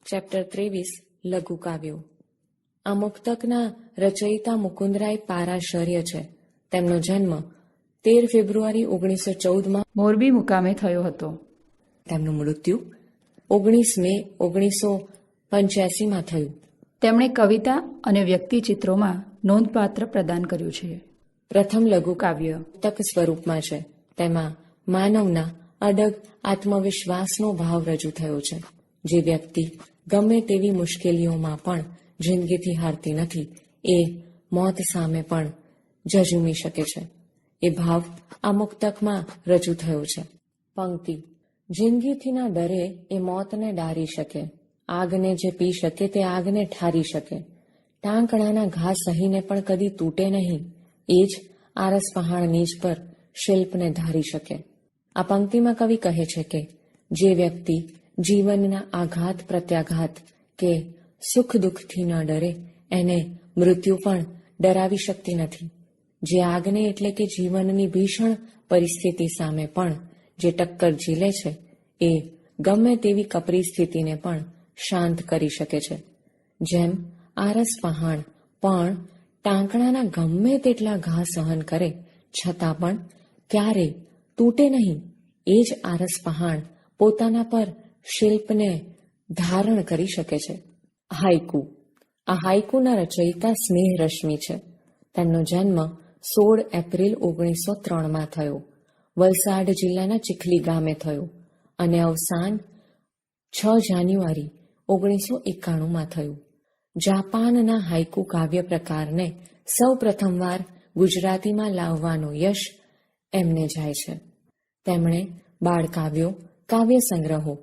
Chapter 23 લઘુ કાવ્યો. આ મુક્તકના રચયિતા મુકુંદરાય પારાશર્ય છે. તેમનો જન્મ 13 ફેબ્રુઆરી 1914 મોરબી મુકામે થયો હતો. તેમનું મૃત્યુ 19 મે 1985 થયું. તેમણે કવિતા અને વ્યક્તિચિત્રોમાં નોંધપાત્ર પ્રદાન કર્યું છે. પ્રથમ લઘુ કાવ્ય મુક્તક સ્વરૂપમાં છે. તેમાં માનવના અડગ આત્મવિશ્વાસનો ભાવ રજૂ થયો છે. જે વ્યક્તિ ગમે તેવી મુશ્કેલીઓમાં પણ જિંદગીથી હારતી નથી, એ મોત સામે પણ ઝઝૂમી શકે છે. એ ભાવ આ મુક્તકમાં રજૂ થયો છે. પંક્તિ: જિંદગીથી ના ડરે એ મોતને ડારી શકે, આગને જે પી શકે તે આગને ઠારી શકે, ટાંકણાના ઘા સહીને પણ કદી તૂટે નહીં, એ જ આરસ પહાણ નીચ પર શિલ્પને ધારી શકે. આ પંક્તિમાં કવિ કહે છે કે જે વ્યક્તિ જીવનના આઘાત પ્રત્યાઘાત કે સુખ દુઃખથી ન ડરે, એને મૃત્યુ પણ ડરાવી શકતી નથી. જે આગને એટલે કે જીવનની ભીષણ પરિસ્થિતિ સામે પણ જે ટક્કર ઝીલે છે, એ ગમે તેવી કપરી સ્થિતિને પણ શાંત કરી શકે છે. જેમ આરસ પહાણ પણ ટાંકણાના ગમે તેટલા ઘા સહન કરે છતાં પણ ક્યારેય તૂટે નહીં, એ જ આરસ પહાણ પોતાના પર શિલ્પને ધારણ કરી શકે છે. હાઈકુ. આ હાઈકુના રચયિતા સ્નેહરશ્મિ છે. તેમનો જન્મ 16 એપ્રિલ 1903 થયો. વલસાડ જિલ્લાના ચીખલી ગામે થયો અને અવસાન 6 જાન્યુઆરી 1991 થયું. જાપાનના હાઈકુ કાવ્ય પ્રકારને સૌ પ્રથમવાર ગુજરાતીમાં લાવવાનો યશ એમને જાય છે. તેમણે બાળકાવ્યો, કાવ્ય સંગ્રહો,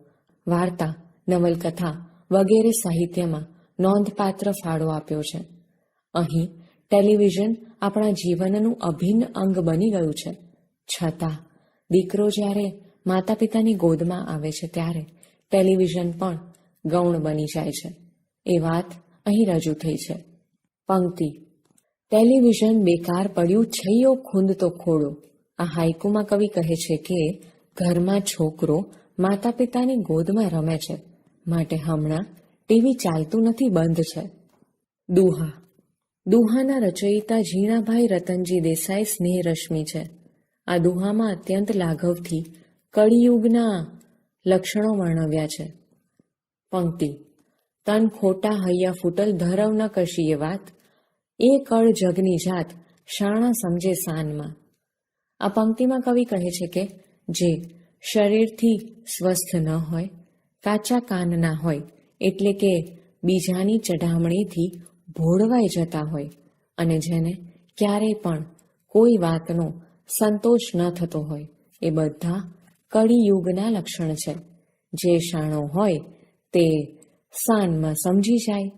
વાર્તા, નવલકથા વગેરે સાહિત્યમાં નોંધપાત્ર ફાળો આપ્યો છે. અહીં ટેલિવિઝન આપણા જીવનનું અભિન્ન અંગ બની ગયું છે. છતાં દીકરો જ્યારે માતા પિતાની ગોદમાં આવે છે ત્યારે ટેલિવિઝન પણ ગૌણ બની જાય છે. એ વાત અહીં રજૂ થઈ છે. પંક્તિ: ટેલિવિઝન બેકાર પડ્યું છૈયો ખૂંદતો ખોડો. આ હાઈકુમાં કવિ કહે છે કે ઘરમાં છોકરો માતા પિતાની ગોદમાં રમે છે, માટે હમણાં ટીવી ચાલતું નથી, બંધ છે. દુહા. દુહાના રચયિતા ઝીણાભાઈ રતનજી દેસાઈ સ્નેહરશ્મિ છે. આ દુહામાં અત્યંત લાઘવથી કળિયુગના લક્ષણો વર્ણવ્યા છે. પંક્તિ: તન ખોટા હૈયા ફૂટલ ધરવ ન કશીએ વાત, એ કળ જગની જાત શાણા સમજે સાનમાં. આ પંક્તિમાં કવિ કહે છે કે જે શરીરથી સ્વસ્થ ન હોય, કાચા કાનના હોય, એટલે કે બીજાની ચઢામણીથી ભોળવાઈ જતા હોય, અને જેને ક્યારેય પણ કોઈ વાતનો સંતોષ ન થતો હોય, એ બધા કળિયુગના લક્ષણ છે. જે શાણો હોય તે સાનમાં સમજી જાય.